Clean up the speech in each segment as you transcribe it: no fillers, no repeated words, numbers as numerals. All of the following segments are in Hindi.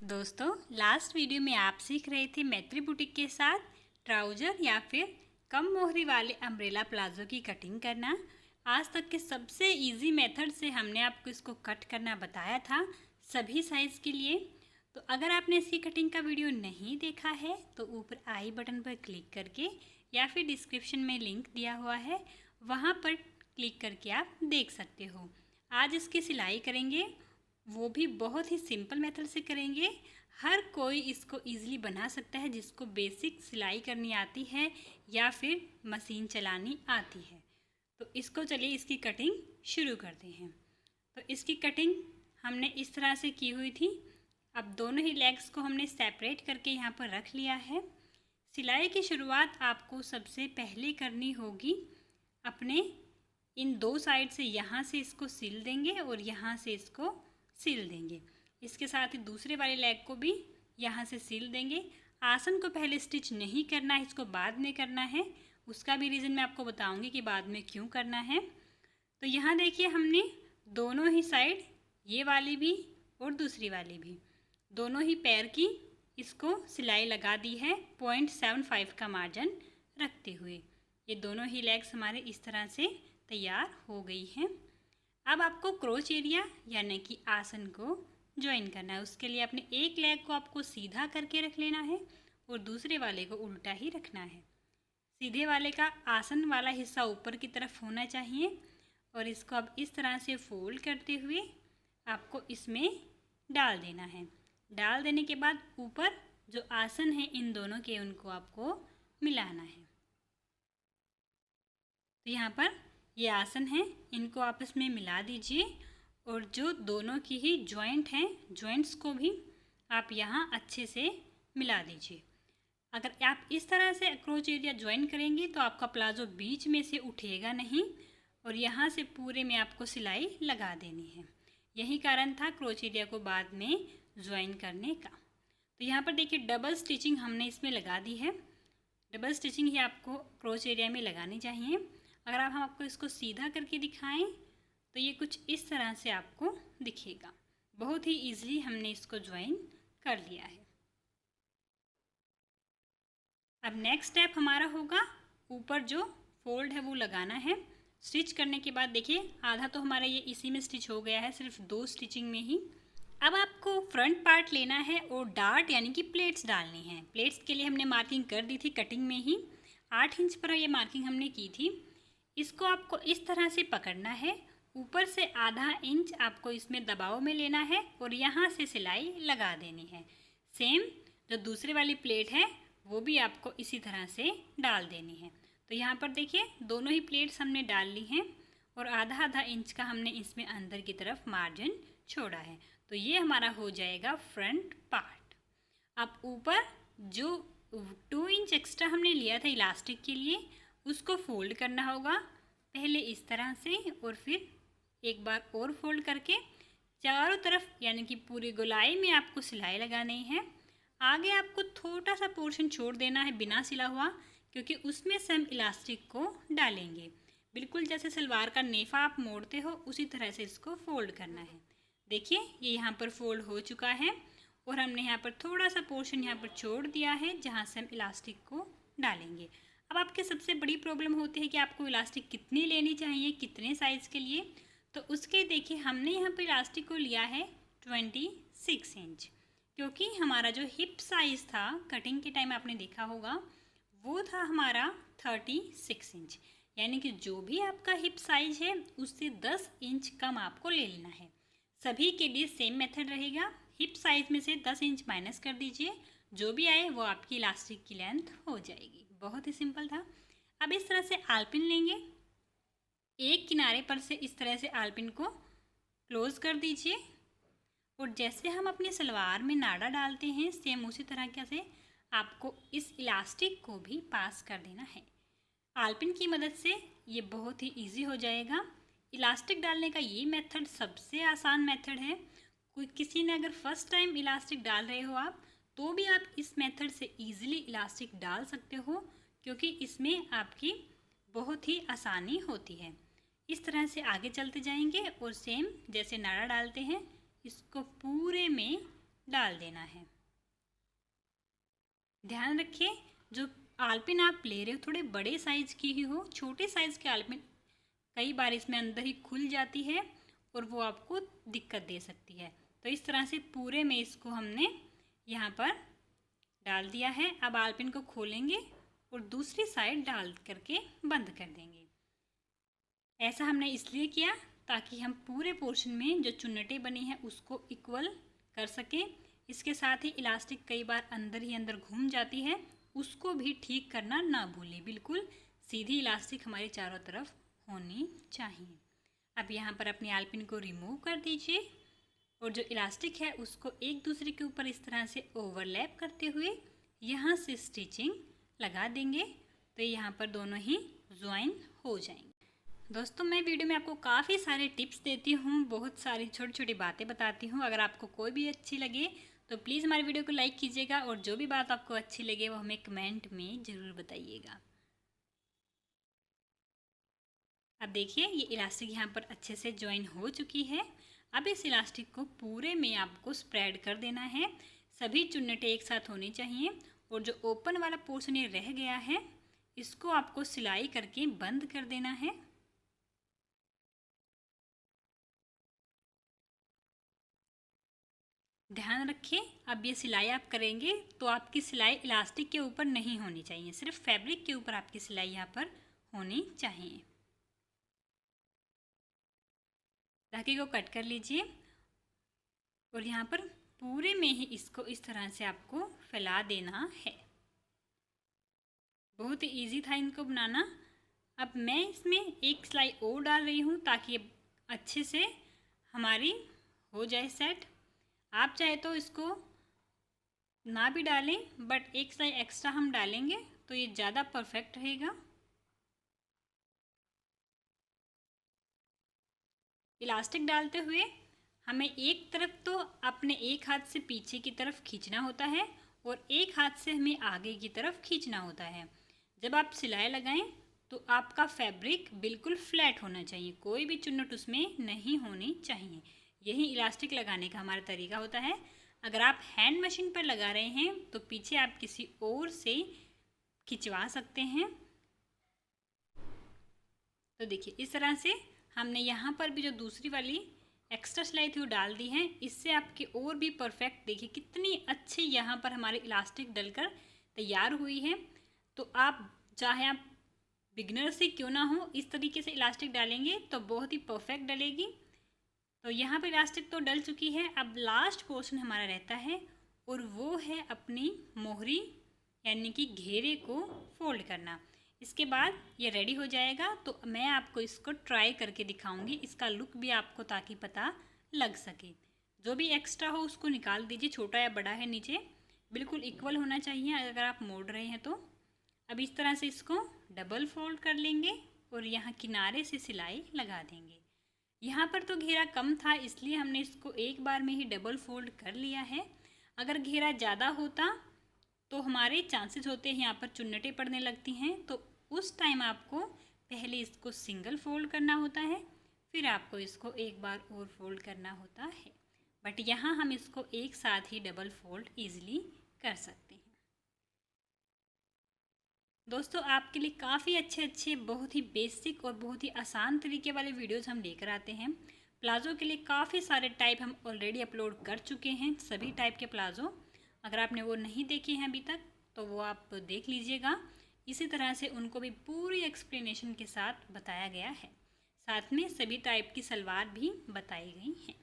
दोस्तों, लास्ट वीडियो में आप सीख रहे थे मैत्री बुटीक के साथ ट्राउज़र या फिर कम मोहरी वाले अम्ब्रेला प्लाजो की कटिंग करना। आज तक के सबसे इजी मेथड से हमने आपको इसको कट करना बताया था सभी साइज़ के लिए। तो अगर आपने इसकी कटिंग का वीडियो नहीं देखा है तो ऊपर आई बटन पर क्लिक करके या फिर डिस्क्रिप्शन में लिंक दिया हुआ है, वहाँ पर क्लिक करके आप देख सकते हो। आज इसकी सिलाई करेंगे, वो भी बहुत ही सिंपल मेथड से करेंगे। हर कोई इसको इजीली बना सकता है जिसको बेसिक सिलाई करनी आती है या फिर मशीन चलानी आती है। तो इसको चलिए इसकी कटिंग शुरू करते हैं। तो इसकी कटिंग हमने इस तरह से की हुई थी। अब दोनों ही लेग्स को हमने सेपरेट करके यहाँ पर रख लिया है। सिलाई की शुरुआत आपको सबसे पहले करनी होगी अपने इन दो साइड से। यहाँ से इसको सिल देंगे और यहाँ से इसको सिल देंगे। इसके साथ ही दूसरे वाले लेग को भी यहाँ से सिल देंगे। आसन को पहले स्टिच नहीं करना है, इसको बाद में करना है। उसका भी रीज़न मैं आपको बताऊंगी कि बाद में क्यों करना है। तो यहाँ देखिए, हमने दोनों ही साइड, ये वाली भी और दूसरी वाली भी, दोनों ही पैर की इसको सिलाई लगा दी है 0.75 का मार्जिन रखते हुए। ये दोनों ही लेग्स हमारे इस तरह से तैयार हो गई हैं। अब आपको क्रोच एरिया यानी कि आसन को ज्वाइन करना है। उसके लिए अपने एक लेग को आपको सीधा करके रख लेना है और दूसरे वाले को उल्टा ही रखना है। सीधे वाले का आसन वाला हिस्सा ऊपर की तरफ होना चाहिए और इसको अब इस तरह से फोल्ड करते हुए आपको इसमें डाल देना है। डाल देने के बाद ऊपर जो आसन है इन दोनों के, उनको आपको मिलाना है। तो यहाँ पर ये आसन है, इनको आपस में मिला दीजिए और जो दोनों की ही जॉइंट हैं, जॉइंट्स को भी आप यहाँ अच्छे से मिला दीजिए। अगर आप इस तरह से क्रोच एरिया ज्वाइन करेंगे तो आपका प्लाजो बीच में से उठेगा नहीं और यहाँ से पूरे में आपको सिलाई लगा देनी है। यही कारण था क्रोच एरिया को बाद में ज्वाइन करने का। तो यहाँ पर देखिए, डबल स्टिचिंग हमने इसमें लगा दी है। डबल स्टिचिंग ही आपको क्रोच एरिया में लगानी चाहिए। अगर हम आपको इसको सीधा करके दिखाएं तो ये कुछ इस तरह से आपको दिखेगा। बहुत ही इजीली हमने इसको ज्वाइन कर लिया है। अब नेक्स्ट स्टेप हमारा होगा ऊपर जो फोल्ड है वो लगाना है। स्टिच करने के बाद देखिए, आधा तो हमारा ये इसी में स्टिच हो गया है, सिर्फ 2 स्टिचिंग में ही। अब आपको फ्रंट पार्ट लेना है और डार्ट यानी कि प्लेट्स डालनी है। प्लेट्स के लिए हमने मार्किंग कर दी थी कटिंग में ही, 8 इंच पर ये मार्किंग हमने की थी। इसको आपको इस तरह से पकड़ना है, ऊपर से आधा इंच आपको इसमें दबाव में लेना है और यहाँ से सिलाई लगा देनी है। सेम जो दूसरी वाली प्लेट है वो भी आपको इसी तरह से डाल देनी है। तो यहाँ पर देखिए, दोनों ही प्लेट्स हमने डाल ली हैं और आधा आधा इंच का हमने इसमें अंदर की तरफ मार्जिन छोड़ा है। तो ये हमारा हो जाएगा फ्रंट पार्ट। अब ऊपर जो 2 इंच एक्स्ट्रा हमने लिया था इलास्टिक के लिए, उसको फोल्ड करना होगा पहले इस तरह से और फिर एक बार और फोल्ड करके चारों तरफ यानी कि पूरी गोलाई में आपको सिलाई लगानी है। आगे आपको थोड़ा सा पोर्शन छोड़ देना है बिना सिला हुआ, क्योंकि उसमें से हम इलास्टिक को डालेंगे। बिल्कुल जैसे सलवार का नेफा आप मोड़ते हो उसी तरह से इसको फोल्ड करना है। देखिए, ये यहाँ पर फोल्ड हो चुका है और हमने यहाँ पर थोड़ा सा पोर्शन यहाँ पर छोड़ दिया है जहाँ से हम इलास्टिक को डालेंगे। अब आपके सबसे बड़ी प्रॉब्लम होती है कि आपको इलास्टिक कितनी लेनी चाहिए, कितने साइज़ के लिए। तो उसके देखिए, हमने यहाँ पर इलास्टिक को लिया है 26 इंच, क्योंकि हमारा जो हिप साइज़ था कटिंग के टाइम आपने देखा होगा वो था हमारा 36 इंच। यानी कि जो भी आपका हिप साइज़ है उससे 10 इंच कम आपको ले लेना है। सभी के लिए सेम मेथड रहेगा। हिप साइज़ में से 10 इंच माइनस कर दीजिए, जो भी आए वो आपकी इलास्टिक की लेंथ हो जाएगी। बहुत ही सिंपल था। अब इस तरह से आलपिन लेंगे, एक किनारे पर से इस तरह से आलपिन को क्लोज कर दीजिए और जैसे हम अपने सलवार में नाड़ा डालते हैं सेम उसी तरह से आपको इस इलास्टिक को भी पास कर देना है। आलपिन की मदद से ये बहुत ही इजी हो जाएगा। इलास्टिक डालने का ये मेथड सबसे आसान मेथड है। कोई किसी ने अगर फर्स्ट टाइम इलास्टिक डाल रहे हो आप, तो भी आप इस मेथड से इजीली इलास्टिक डाल सकते हो, क्योंकि इसमें आपकी बहुत ही आसानी होती है। इस तरह से आगे चलते जाएंगे और सेम जैसे नाड़ा डालते हैं इसको पूरे में डाल देना है। ध्यान रखिए जो आलपिन आप ले रहे हो थोड़े बड़े साइज़ की ही हो। छोटे साइज़ के आलपिन कई बार इसमें अंदर ही खुल जाती है और वो आपको दिक्कत दे सकती है। तो इस तरह से पूरे में इसको हमने यहाँ पर डाल दिया है। अब आलपिन को खोलेंगे और दूसरी साइड डाल करके बंद कर देंगे। ऐसा हमने इसलिए किया ताकि हम पूरे पोर्शन में जो चुन्नटें बनी हैं उसको इक्वल कर सकें। इसके साथ ही इलास्टिक कई बार अंदर ही अंदर घूम जाती है, उसको भी ठीक करना ना भूलें। बिल्कुल सीधी इलास्टिक हमारे चारों तरफ होनी चाहिए। अब यहाँ पर अपनी आलपिन को रिमूव कर दीजिए और जो इलास्टिक है उसको एक दूसरे के ऊपर इस तरह से ओवरलैप करते हुए यहाँ से स्टिचिंग लगा देंगे तो यहाँ पर दोनों ही ज्वाइन हो जाएंगे। दोस्तों मैं वीडियो में आपको काफ़ी सारे टिप्स देती हूँ, बहुत सारी छोटी छोटी बातें बताती हूँ। अगर आपको कोई भी अच्छी लगे तो प्लीज़ हमारे वीडियो को लाइक कीजिएगा और जो भी बात आपको अच्छी लगे वो हमें कमेंट में ज़रूर बताइएगा। अब देखिए ये इलास्टिक यहाँ पर अच्छे से ज्वाइन हो चुकी है। अब इस इलास्टिक को पूरे में आपको स्प्रेड कर देना है। सभी चुन्नटें एक साथ होनी चाहिए और जो ओपन वाला पोर्शन ये रह गया है इसको आपको सिलाई करके बंद कर देना है। ध्यान रखें अब ये सिलाई आप करेंगे तो आपकी सिलाई इलास्टिक के ऊपर नहीं होनी चाहिए, सिर्फ फैब्रिक के ऊपर आपकी सिलाई यहाँ पर होनी चाहिए। धागे को कट कर लीजिए और यहाँ पर पूरे में ही इसको इस तरह से आपको फैला देना है। बहुत ही ईजी था इनको बनाना। अब मैं इसमें एक सिलाई और डाल रही हूँ ताकि ये अच्छे से हमारी हो जाए सेट। आप चाहे तो इसको ना भी डालें बट एक सिलाई एक्स्ट्रा हम डालेंगे तो ये ज़्यादा परफेक्ट रहेगा। इलास्टिक डालते हुए हमें एक तरफ तो अपने एक हाथ से पीछे की तरफ खींचना होता है और एक हाथ से हमें आगे की तरफ खींचना होता है। जब आप सिलाई लगाएं तो आपका फैब्रिक बिल्कुल फ्लैट होना चाहिए, कोई भी चुन्नट उसमें नहीं होनी चाहिए। यही इलास्टिक लगाने का हमारा तरीका होता है। अगर आप हैंड मशीन पर लगा रहे हैं तो पीछे आप किसी और से खिंचवा सकते हैं। तो देखिए इस तरह से हमने यहाँ पर भी जो दूसरी वाली एक्स्ट्रा सिलाई थी वो डाल दी है। इससे आपकी और भी परफेक्ट देखिए कितनी अच्छी यहाँ पर हमारी इलास्टिक डलकर तैयार हुई है। तो आप चाहे आप बिगनर से क्यों ना हो इस तरीके से इलास्टिक डालेंगे तो बहुत ही परफेक्ट डलेगी। तो यहाँ पर इलास्टिक तो डल चुकी है। अब लास्ट पोर्शन हमारा रहता है और वो है अपनी मोहरी यानी कि घेरे को फोल्ड करना। इसके बाद ये रेडी हो जाएगा तो मैं आपको इसको ट्राई करके दिखाऊंगी, इसका लुक भी आपको ताकि पता लग सके। जो भी एक्स्ट्रा हो उसको निकाल दीजिए, छोटा या बड़ा है नीचे बिल्कुल इक्वल होना चाहिए अगर आप मोड़ रहे हैं तो। अब इस तरह से इसको डबल फोल्ड कर लेंगे और यहाँ किनारे से सिलाई लगा देंगे। यहाँ पर तो घेरा कम था इसलिए हमने इसको एक बार में ही डबल फोल्ड कर लिया है। अगर घेरा ज़्यादा होता तो हमारे चांसेस होते हैं यहाँ पर चुन्नटें पड़ने लगती हैं, तो उस टाइम आपको पहले इसको सिंगल फोल्ड करना होता है, फिर आपको इसको एक बार और फोल्ड करना होता है। बट यहाँ हम इसको एक साथ ही डबल फोल्ड ईजिली कर सकते हैं। दोस्तों आपके लिए काफ़ी अच्छे बहुत ही बेसिक और बहुत ही आसान तरीके वाले वीडियोज़ हम लेकर आते हैं। प्लाज़ो के लिए काफ़ी सारे टाइप हम ऑलरेडी अपलोड कर चुके हैं, सभी टाइप के प्लाज़ो। अगर आपने वो नहीं देखे हैं अभी तक तो वो आप देख लीजिएगा। इसी तरह से उनको भी पूरी एक्सप्लेनेशन के साथ बताया गया है। साथ में सभी टाइप की सलवार भी बताई गई हैं।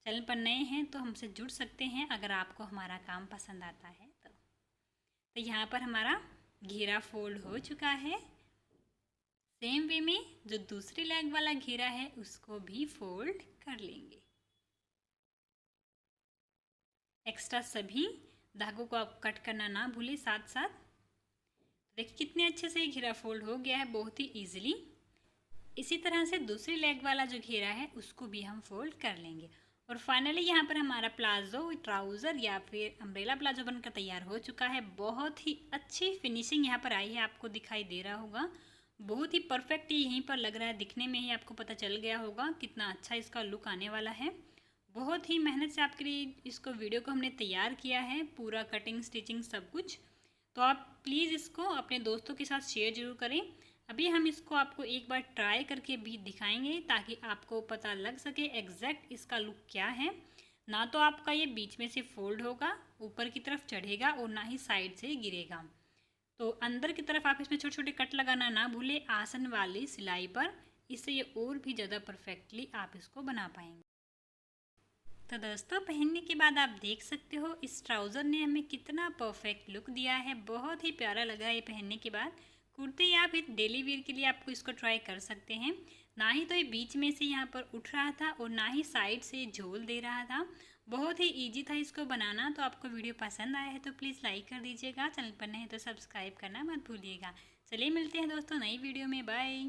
चैनल पर नए हैं तो हमसे जुड़ सकते हैं अगर आपको हमारा काम पसंद आता है तो यहाँ पर हमारा घेरा फोल्ड हो चुका है। सेम वे में जो दूसरी लेग वाला घेरा है उसको भी फोल्ड कर लेंगे। एक्स्ट्रा सभी धागों को आप कट करना ना भूलें साथ साथ। देखिए कितने अच्छे से ये घेरा फोल्ड हो गया है बहुत ही ईजिली। इसी तरह से दूसरी लेग वाला जो घेरा है उसको भी हम फोल्ड कर लेंगे। और फाइनली यहाँ पर हमारा प्लाजो ट्राउज़र या फिर अम्ब्रेला प्लाजो बनकर तैयार हो चुका है। बहुत ही अच्छी फिनिशिंग यहाँ पर आई है, आपको दिखाई दे रहा होगा। बहुत ही परफेक्ट यहीं पर लग रहा है, दिखने में ही आपको पता चल गया होगा कितना अच्छा इसका लुक आने वाला है। बहुत ही मेहनत से आपके लिए इसको वीडियो को हमने तैयार किया है, पूरा कटिंग स्टिचिंग सब कुछ। तो आप प्लीज़ इसको अपने दोस्तों के साथ शेयर ज़रूर करें। अभी हम इसको आपको एक बार ट्राई करके भी दिखाएंगे ताकि आपको पता लग सके एग्जैक्ट इसका लुक क्या है। ना तो आपका ये बीच में से फोल्ड होगा, ऊपर की तरफ चढ़ेगा, और ना ही साइड से गिरेगा। तो अंदर की तरफ आप इसमें छोटे छोटे कट लगाना ना भूलें आसन वाली सिलाई पर, इससे ये और भी ज़्यादा परफेक्टली आप इसको बना पाएंगे। तो दोस्तों पहनने के बाद आप देख सकते हो इस ट्राउज़र ने हमें कितना परफेक्ट लुक दिया है। बहुत ही प्यारा लगा ये पहनने के बाद। कुर्ते या फिर डेली वेयर के लिए आपको इसको ट्राई कर सकते हैं। ना ही तो ये बीच में से यहाँ पर उठ रहा था और ना ही साइड से झोल दे रहा था। बहुत ही इजी था इसको बनाना। तो आपको वीडियो पसंद आया है तो प्लीज़ लाइक कर दीजिएगा, चैनल पर नहीं तो सब्सक्राइब करना मत भूलिएगा। चलिए मिलते हैं दोस्तों नई वीडियो में, बाय।